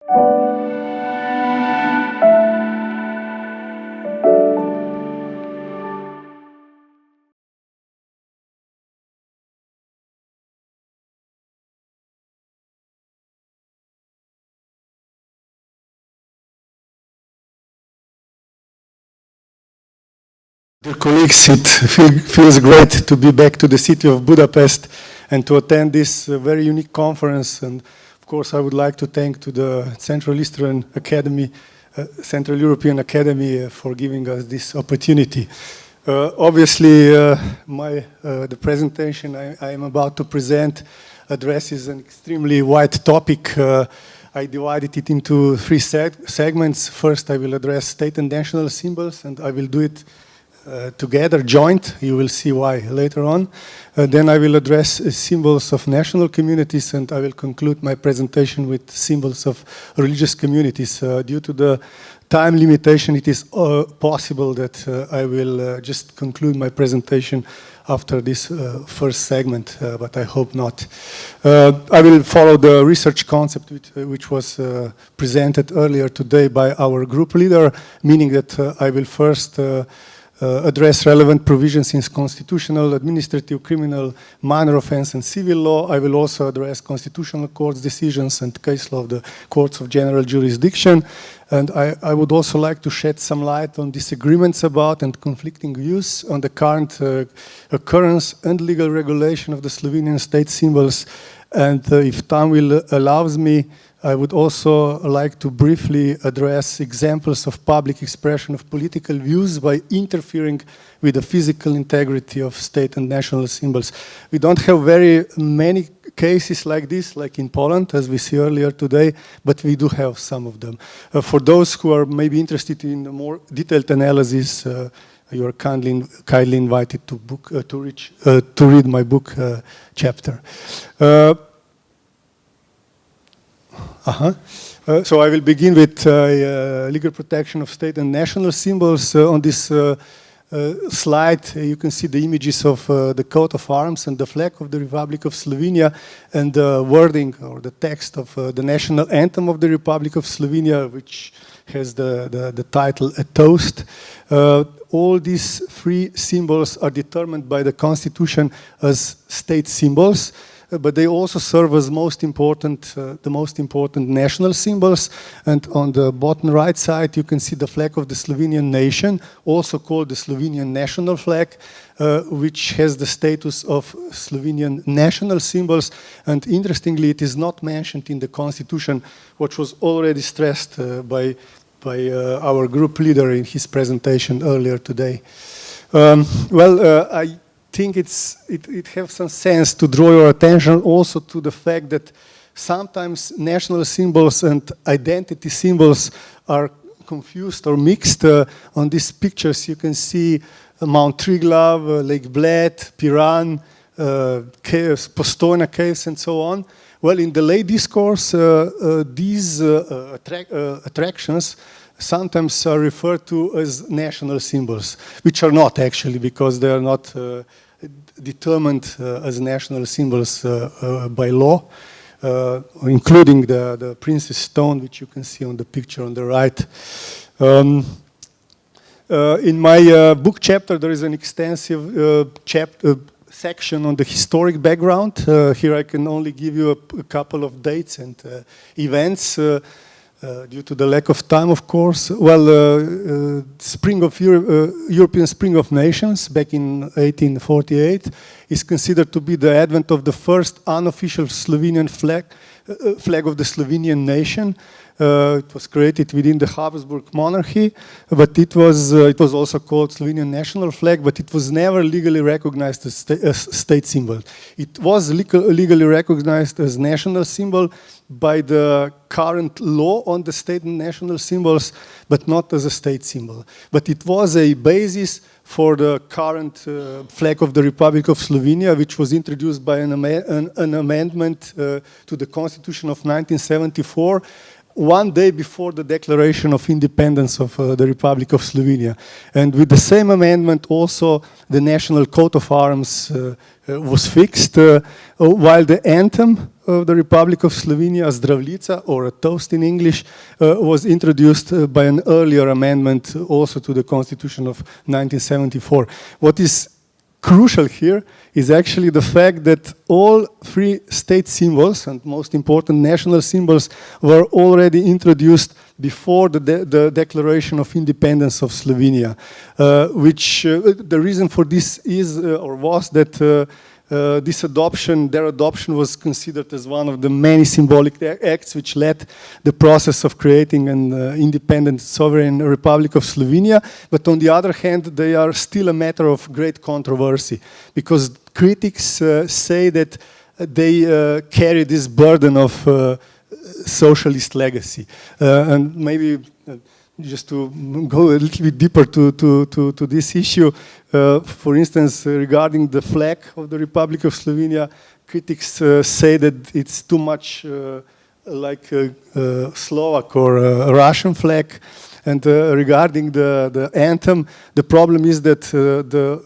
Dear colleagues, it feels great to be back to the city of Budapest and to attend this very unique conference. And of course, I would like to thank to the Central Eastern Academy, Central European Academy for giving us this opportunity. Obviously, the presentation I am about to present addresses an extremely wide topic. I divided it into three segments. First, I will address state and national symbols, and I will do it together, joint. You will see why later on. Then I will address symbols of national communities, and I will conclude my presentation with symbols of religious communities. Due to the time limitation, it is possible that I will just conclude my presentation after this first segment, but I hope not. I will follow the research concept which was presented earlier today by our group leader, meaning that I will first address relevant provisions in constitutional, administrative, criminal, minor offense, and civil law. I will also address constitutional courts' decisions and case law of the courts of general jurisdiction. And I would also like to shed some light on disagreements about and conflicting views on the current occurrence and legal regulation of the Slovenian state symbols. And if time will allows me, I would also like to briefly address examples of public expression of political views by interfering with the physical integrity of state and national symbols. We don't have very many cases like this, like in Poland, as we see earlier today, but we do have some of them. For those who are maybe interested in a more detailed analysis, you are kindly invited to read my book chapter. So I will begin with legal protection of state and national symbols. On this slide, you can see the images of the coat of arms and the flag of the Republic of Slovenia and the wording or the text of the national anthem of the Republic of Slovenia, which has the title A Toast. All these three symbols are determined by the Constitution as state symbols, but they also serve as the most important national symbols. And on the bottom right side, you can see the flag of the Slovenian nation, also called the Slovenian national flag, which has the status of Slovenian national symbols. And interestingly, it is not mentioned in the Constitution, which was already stressed by our group leader in his presentation earlier today. I think it has some sense to draw your attention also to the fact that sometimes national symbols and identity symbols are confused or mixed. On these pictures you can see Mount Triglav, Lake Bled, Piran, caves, Postojna caves and so on. Well, in the lay discourse, these attractions sometimes are referred to as national symbols, which are not actually, because they are not determined as national symbols by law, including the Prince's Stone, which you can see on the picture on the right. In my book chapter, there is an extensive section on the historic background. Here I can only give you a couple of dates and events due to the lack of time, of course. Well, European Spring of Nations back in 1848 is considered to be the advent of the first unofficial Slovenian flag of the Slovenian nation. It was created within the Habsburg monarchy, but it was also called Slovenian national flag, but it was never legally recognized as state symbol. It was legally recognized as national symbol by the current law on the state and national symbols, but not as a state symbol. But it was a basis for the current flag of the Republic of Slovenia, which was introduced by an amendment to the Constitution of 1974, one day before the declaration of independence of the Republic of Slovenia. And with the same amendment also the national coat of arms was fixed, while the anthem of the Republic of Slovenia, Zdravljica, or a toast in English, was introduced by an earlier amendment also to the Constitution of 1974. What is crucial here is actually the fact that all three state symbols and most important national symbols were already introduced before the Declaration of Independence of Slovenia, which the reason for this is or was that their adoption was considered as one of the many symbolic acts which led the process of creating an independent sovereign Republic of Slovenia. But on the other hand, they are still a matter of great controversy, because critics say that they carry this burden of socialist legacy. And maybe just to go a little bit deeper to this issue, for instance, regarding the flag of the Republic of Slovenia, critics say that it's too much like a Slovak or a Russian flag. And regarding the anthem, the problem is that the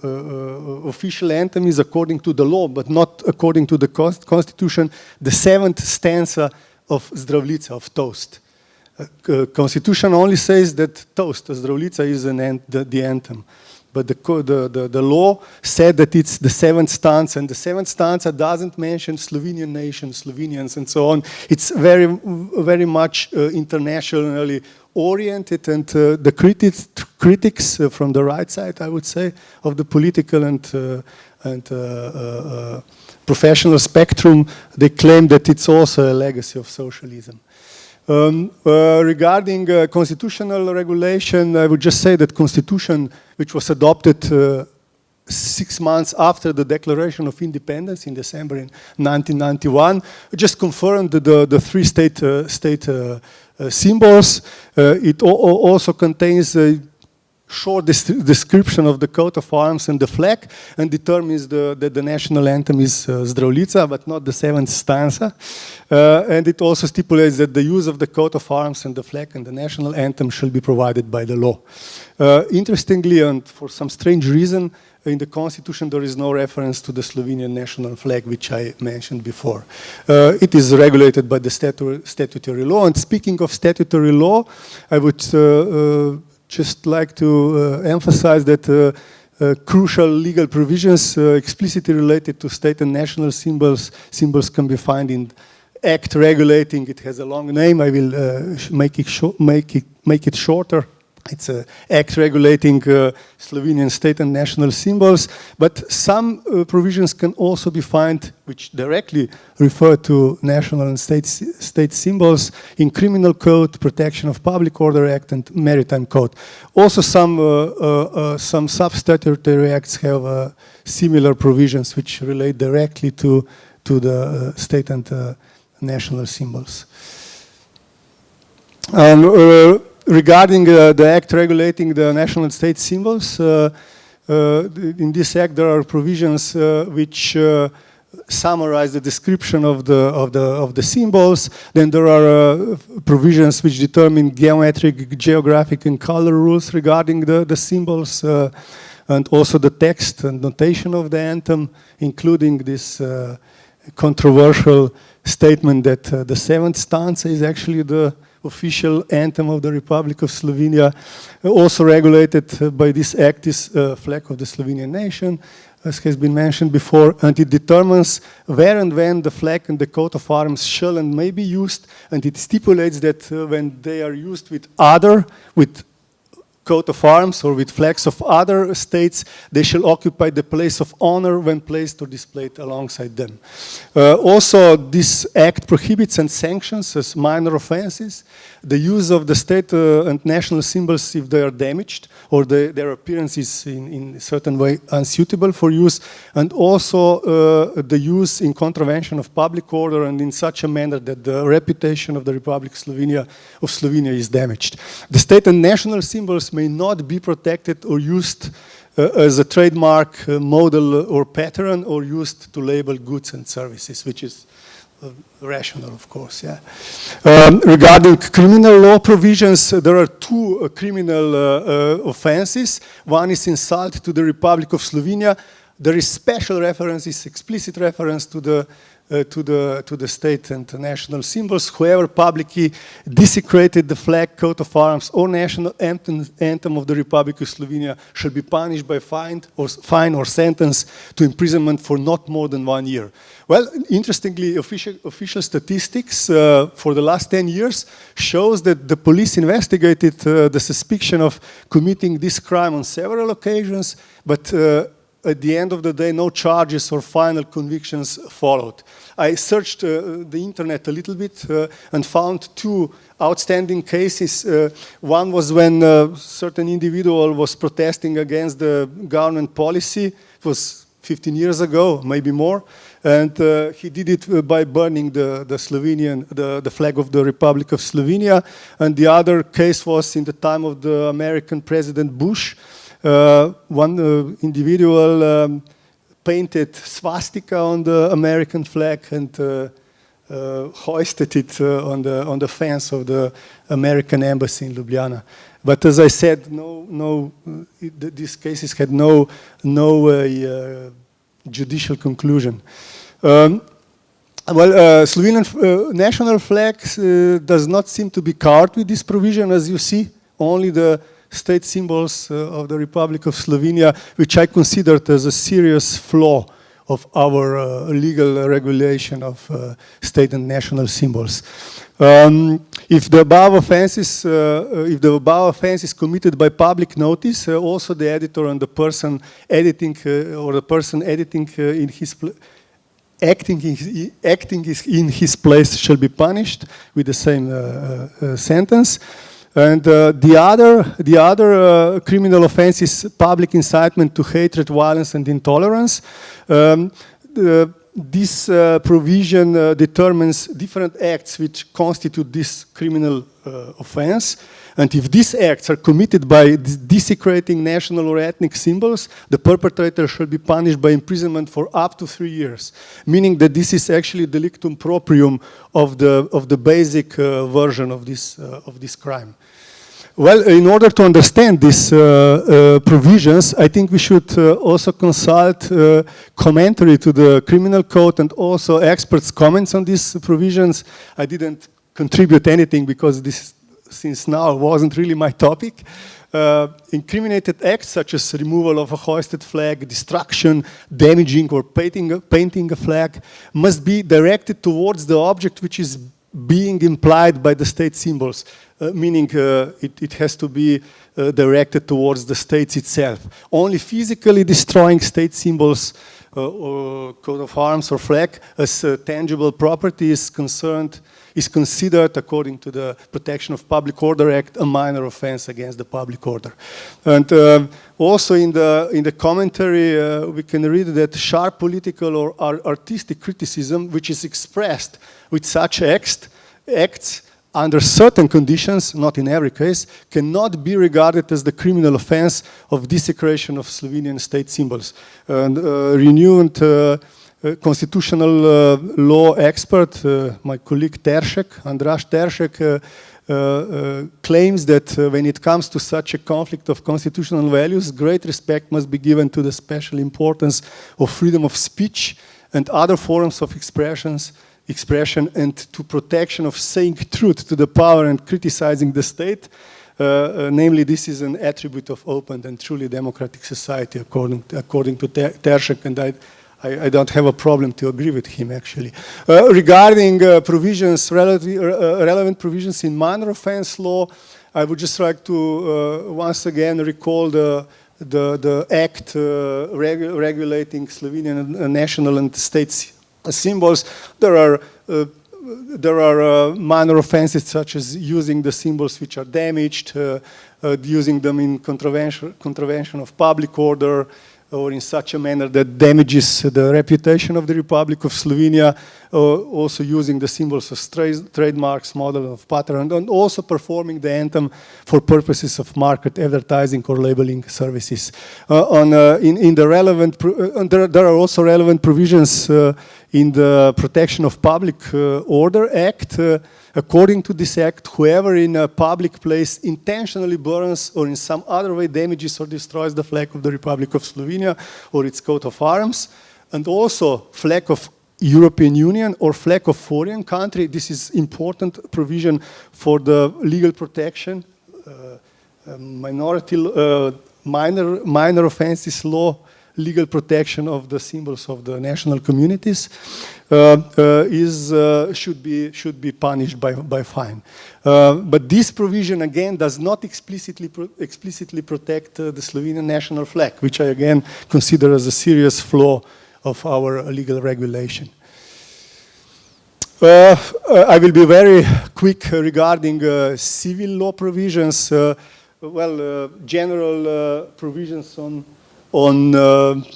official anthem is according to the law, but not according to the Constitution, the 7th stanza of Zdravljica, of toast. Constitution only says that toast, Zdravljica, is the anthem. But the law said that it's the 7th stanza, and the 7th stanza doesn't mention Slovenian nation, Slovenians, and so on. It's very much internationally oriented, and the critics from the right side, I would say, of the political and professional spectrum, they claim that it's also a legacy of socialism. Regarding constitutional regulation, I would just say that Constitution, which was adopted 6 months after the Declaration of Independence in December in 1991, just confirmed the three state symbols. It also contains a short description of the coat of arms and the flag, and determines that the national anthem is Zdravljica, but not the 7th stanza. And it also stipulates that the use of the coat of arms and the flag and the national anthem shall be provided by the law. Interestingly, and for some strange reason, in the Constitution there is no reference to the Slovenian national flag, which I mentioned before. It is regulated by the statutory law. And speaking of statutory law, I would just like to emphasize that crucial legal provisions explicitly related to state and national symbols can be found in Act regulating. It has a long name. I will make it shorter. It's an act regulating Slovenian state and national symbols, but some provisions can also be found which directly refer to national and state symbols in Criminal Code, Protection of Public Order Act, and Maritime Code. Also, some sub-statutory acts have similar provisions which relate directly to the state and national symbols. Regarding the act regulating the national and state symbols, in this act there are provisions which summarize the description of the symbols. Then there are provisions which determine geometric, geographic, and color rules regarding the symbols, and also the text and notation of the anthem, including this controversial statement that the 7th stanza is actually the official anthem of the Republic of Slovenia. Also regulated by this act is flag of the Slovenian nation, as has been mentioned before, and it determines where and when the flag and the coat of arms shall and may be used, and it stipulates that when they are used with coat of arms or with flags of other states, they shall occupy the place of honor when placed or displayed alongside them. Also, this act prohibits and sanctions as minor offenses the use of the state and national symbols if they are damaged or their appearance is in a certain way unsuitable for use, and also the use in contravention of public order and in such a manner that the reputation of the Republic of Slovenia is damaged. The state and national symbols may not be protected or used as a trademark, model, or pattern, or used to label goods and services, which is rational, of course. Yeah. Regarding criminal law provisions, there are two criminal offenses. One is insult to the Republic of Slovenia. There is special references, explicit reference to the to the state and national symbols. Whoever publicly desecrated the flag, coat of arms, or national anthem of the Republic of Slovenia shall be punished by fine or sentence to imprisonment for not more than 1 year. Well, interestingly, official statistics for the last 10 years shows that the police investigated the suspicion of committing this crime on several occasions, but at the end of the day, no charges or final convictions followed. I searched the internet a little bit and found 2 outstanding cases. One was when a certain individual was protesting against the government policy. It was 15 years ago, maybe more. And he did it by burning the flag of the Republic of Slovenia. And the other case was in the time of the American President Bush. One individual painted swastika on the American flag and hoisted it on the fence of the American embassy in Ljubljana. But as I said, these cases had no judicial conclusion. Slovenian national flag does not seem to be covered with this provision, as you see. Only the state symbols of the Republic of Slovenia, which I considered as a serious flaw of our legal regulation of state and national symbols. If the above offense is committed by public notice, also the editor and the person editing acting in his place shall be punished with the same sentence. And the other criminal offense is public incitement to hatred, violence, and intolerance. This provision determines different acts which constitute this criminal offense. And if these acts are committed by desecrating national or ethnic symbols, the perpetrator shall be punished by imprisonment for up to 3 years, meaning that this is actually delictum proprium of the basic version of this crime. Well, in order to understand these provisions, I think we should also consult commentary to the criminal code and also experts' comments on these provisions. I didn't contribute anything because this, since now, wasn't really my topic. Incriminated acts such as removal of a hoisted flag, destruction, damaging or painting a flag must be directed towards the object which is being implied by the state symbols, meaning it has to be directed towards the states itself. Only physically destroying state symbols or coat of arms or flag as tangible property is considered, according to the Protection of Public Order Act, a minor offense against the public order. And also in the commentary, we can read that sharp political or artistic criticism, which is expressed with such acts under certain conditions, not in every case, cannot be regarded as the criminal offense of desecration of Slovenian state symbols. And renowned constitutional law expert, my colleague Andras Teršek, claims that when it comes to such a conflict of constitutional values, great respect must be given to the special importance of freedom of speech and other forms of expression and to protection of saying truth to the power and criticizing the state. Namely, this is an attribute of open and truly democratic society, according to Teršek, and I don't have a problem to agree with him, actually. Regarding relevant provisions in minor offense law, I would just like to once again recall the act regulating Slovenian national and state symbols. There are minor offenses such as using the symbols which are damaged, using them in contravention of public order, or in such a manner that damages the reputation of the Republic of Slovenia, also using the symbols as trademarks, model of pattern, and also performing the anthem for purposes of market advertising or labeling services. There are also relevant provisions in the Protection of Public Order Act. According to this act, whoever in a public place intentionally burns or in some other way damages or destroys the flag of the Republic of Slovenia or its coat of arms, and also flag of European Union or flag of foreign country. This is important provision for the legal protection. Minor offenses law, legal protection of the symbols of the national communities should be punished by fine. But this provision again does not explicitly protect the Slovenian national flag, which I again consider as a serious flaw of our legal regulation. I will be very quick regarding civil law provisions. General provisions on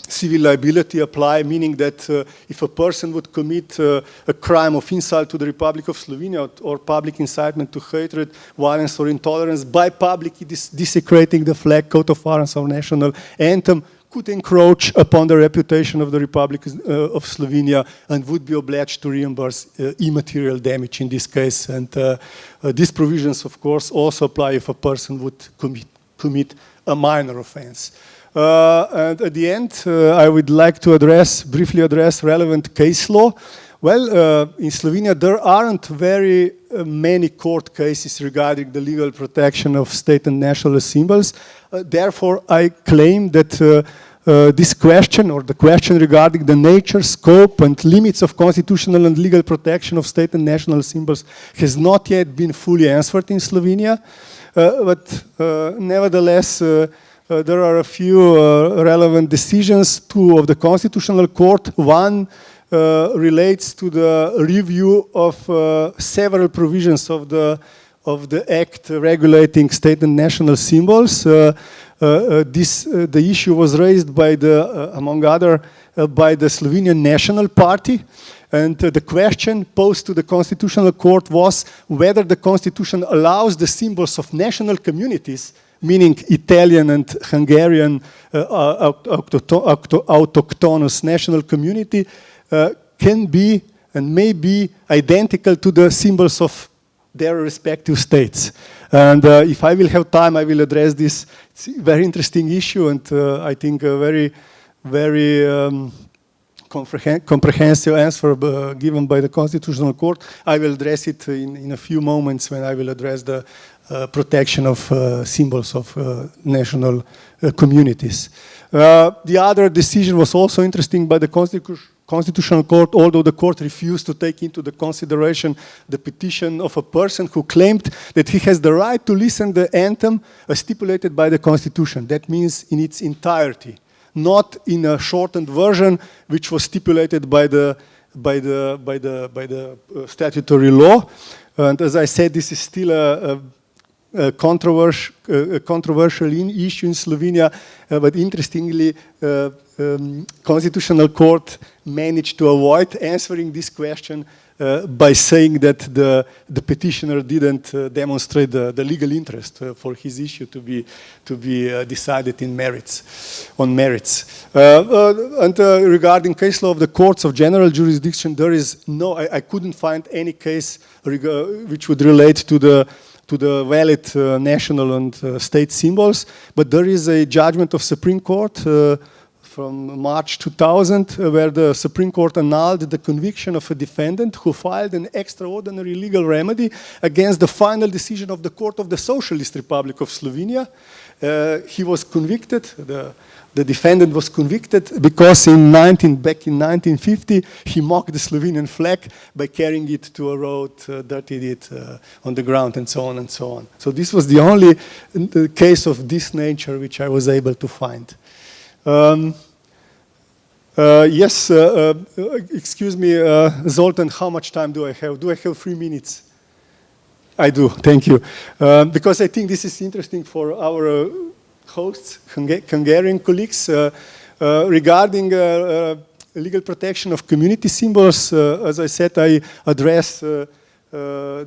civil liability apply, meaning that if a person would commit a crime of insult to the Republic of Slovenia or public incitement to hatred, violence or intolerance by publicly desecrating the flag, coat of arms or national anthem, could encroach upon the reputation of the Republic of Slovenia and would be obliged to reimburse immaterial damage in this case. And these provisions, of course, also apply if a person would commit a minor offense. And at the end, I would like to briefly address relevant case law. Well, in Slovenia, there aren't very many court cases regarding the legal protection of state and national symbols. Therefore, I claim that this question, or the question regarding the nature, scope, and limits of constitutional and legal protection of state and national symbols has not yet been fully answered in Slovenia. But nevertheless, there are a few relevant decisions, two of the Constitutional Court. One relates to the review of several provisions of the act regulating state and national symbols. The issue was raised by among other, by the Slovenian National Party. And the question posed to the Constitutional Court was whether the Constitution allows the symbols of national communities, meaning Italian and Hungarian autochthonous national community, can be and may be identical to the symbols of their respective states. And if I will have time, I will address this very interesting issue, and I think a very, very comprehensive answer given by the Constitutional Court. I will address it in a few moments when I will address the protection of symbols of national communities. The other decision was also interesting by the Constitutional Court, although the court refused to take into the consideration the petition of a person who claimed that he has the right to listen to the anthem as stipulated by the Constitution. That means in its entirety, not in a shortened version which was stipulated by the statutory law. And as I said, this is still a controversial issue in Slovenia, but interestingly, Constitutional Court managed to avoid answering this question by saying that the petitioner didn't demonstrate the legal interest for his issue to be decided on merits. Regarding case law of the courts of general jurisdiction, there is I couldn't find any case which would relate to the valid national and state symbols, but there is a judgment of Supreme Court from March 2000 where the Supreme Court annulled the conviction of a defendant who filed an extraordinary legal remedy against the final decision of the Court of the Socialist Republic of Slovenia. He was convicted, the defendant was convicted because back in 1950 he mocked the Slovenian flag by carrying it to a road, dirtied it on the ground, and so on and so on. So this was the only case of this nature which I was able to find. Yes, excuse me, Zoltan, how much time do I have? Do I have 3 minutes? I do, thank you. Because I think this is interesting for our hosts, Hungarian colleagues, regarding legal protection of community symbols. As I said, I address the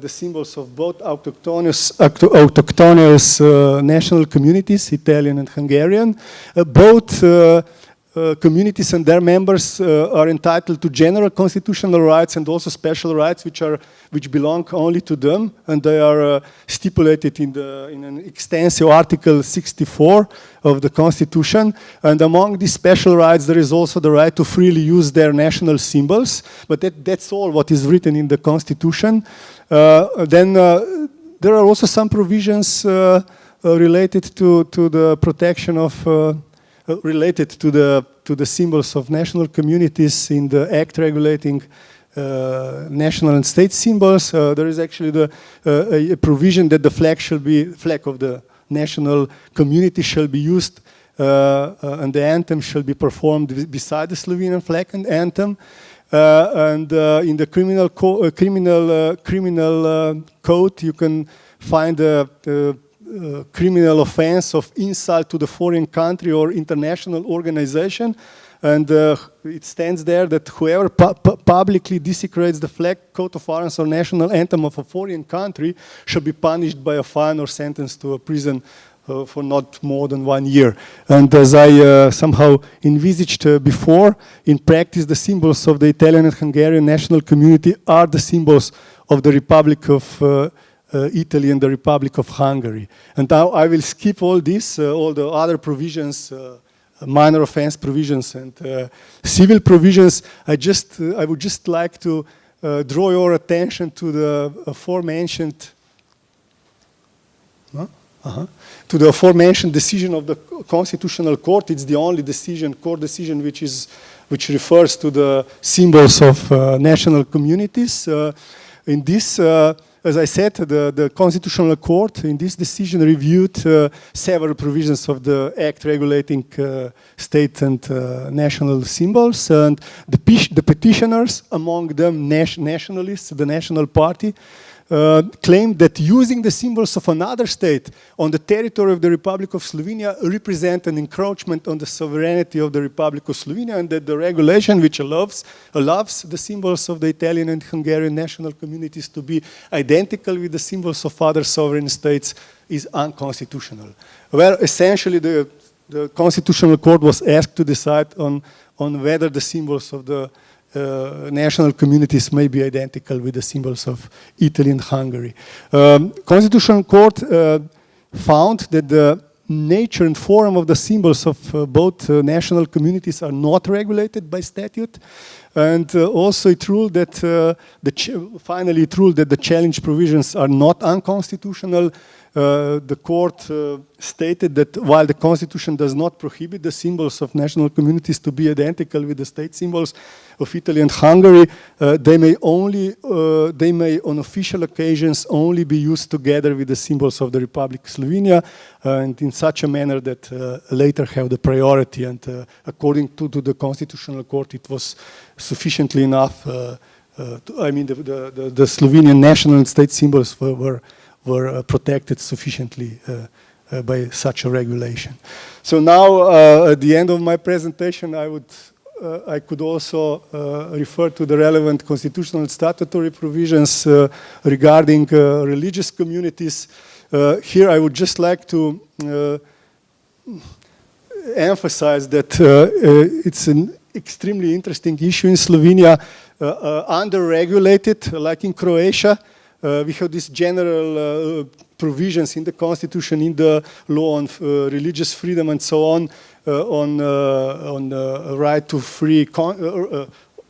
symbols of both autochthonous national communities, Italian and Hungarian. Both communities and their members are entitled to general constitutional rights and also special rights which belong only to them, and they are stipulated in an extensive Article 64 of the Constitution. And among these special rights there is also the right to freely use their national symbols, but that's all what is written in the Constitution. Then there are also some provisions related to the protection of related to the symbols of national communities in the Act regulating national and state symbols. There is actually a provision that the flag of the national community shall be used and the anthem shall be performed beside the Slovenian flag and anthem. And in the criminal code you can find a criminal offense of insult to the foreign country or international organization, and it stands there that whoever publicly desecrates the flag, coat of arms or national anthem of a foreign country shall be punished by a fine or sentenced to a prison for not more than 1 year. And as I somehow envisaged before, in practice the symbols of the Italian and Hungarian national community are the symbols of the Republic of Italy and the Republic of Hungary. And now I will skip all this, all the other provisions, minor offense provisions and civil provisions. I would just like to draw your attention to the aforementioned to the aforementioned decision of the Constitutional Court. It's the only court decision which refers to the symbols of national communities. In this, as I said, the Constitutional Court in this decision reviewed several provisions of the Act regulating state and national symbols, and the petitioners, among them nationalists, the National Party, claimed that using the symbols of another state on the territory of the Republic of Slovenia represent an encroachment on the sovereignty of the Republic of Slovenia, and that the regulation which allows the symbols of the Italian and Hungarian national communities to be identical with the symbols of other sovereign states is unconstitutional. Well, essentially the Constitutional Court was asked to decide on whether the symbols of the national communities may be identical with the symbols of Italy and Hungary. Constitutional Court found that the nature and form of the symbols of both national communities are not regulated by statute, and also it ruled that finally it ruled that the challenge provisions are not unconstitutional. The court stated that while the Constitution does not prohibit the symbols of national communities to be identical with the state symbols of Italy and Hungary, they may on official occasions only be used together with the symbols of the Republic of Slovenia, and in such a manner that later have the priority. And according to the Constitutional Court, it was sufficiently enough. I mean, the Slovenian national and state symbols were protected sufficiently by such a regulation. So now, at the end of my presentation, I could also refer to the relevant constitutional and statutory provisions regarding religious communities. Here I would just like to emphasize that it's an extremely interesting issue in Slovenia, under-regulated, like in Croatia. We have these general provisions in the Constitution, in the law on religious freedom and so on right to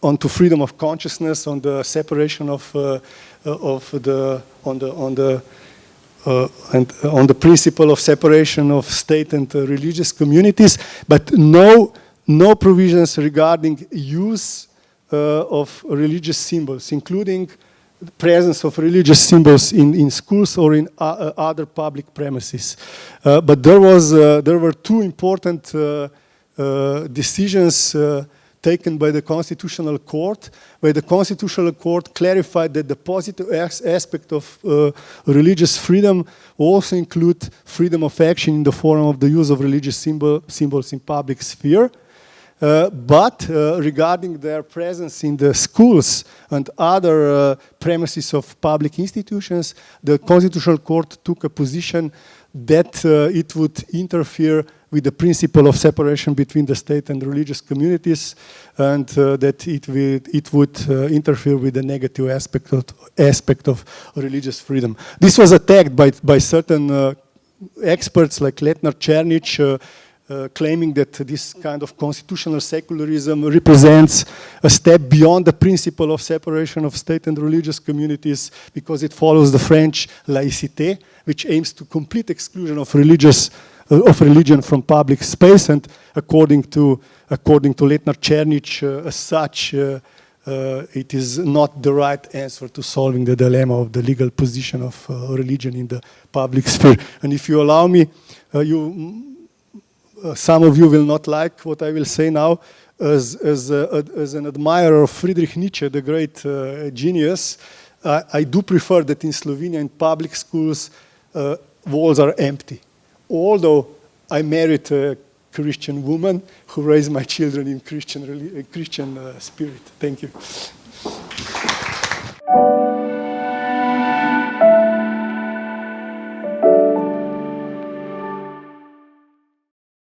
on to freedom of consciousness, on the separation on the principle of separation of state and religious communities, but no provisions regarding use of religious symbols, including the presence of religious symbols in schools or in other public premises. But there were two important decisions taken by the Constitutional Court, where the Constitutional Court clarified that the positive aspect of religious freedom also include freedom of action in the form of the use of religious symbols in public sphere. But regarding their presence in the schools and other premises of public institutions, the Constitutional Court took a position that it would interfere with the principle of separation between the state and religious communities, and that it would interfere with the negative aspect of religious freedom. This was attacked by certain experts like Letnar Černić, claiming that this kind of constitutional secularism represents a step beyond the principle of separation of state and religious communities, because it follows the French laïcité, which aims to complete exclusion of religion from public space. And according to Letnar Černić, as such, it is not the right answer to solving the dilemma of the legal position of religion in the public sphere. And if you allow me, some of you will not like what I will say now. As an admirer of Friedrich Nietzsche, the great genius, I do prefer that in Slovenia, in public schools, walls are empty. Although I married a Christian woman who raised my children in Christian spirit. Thank you.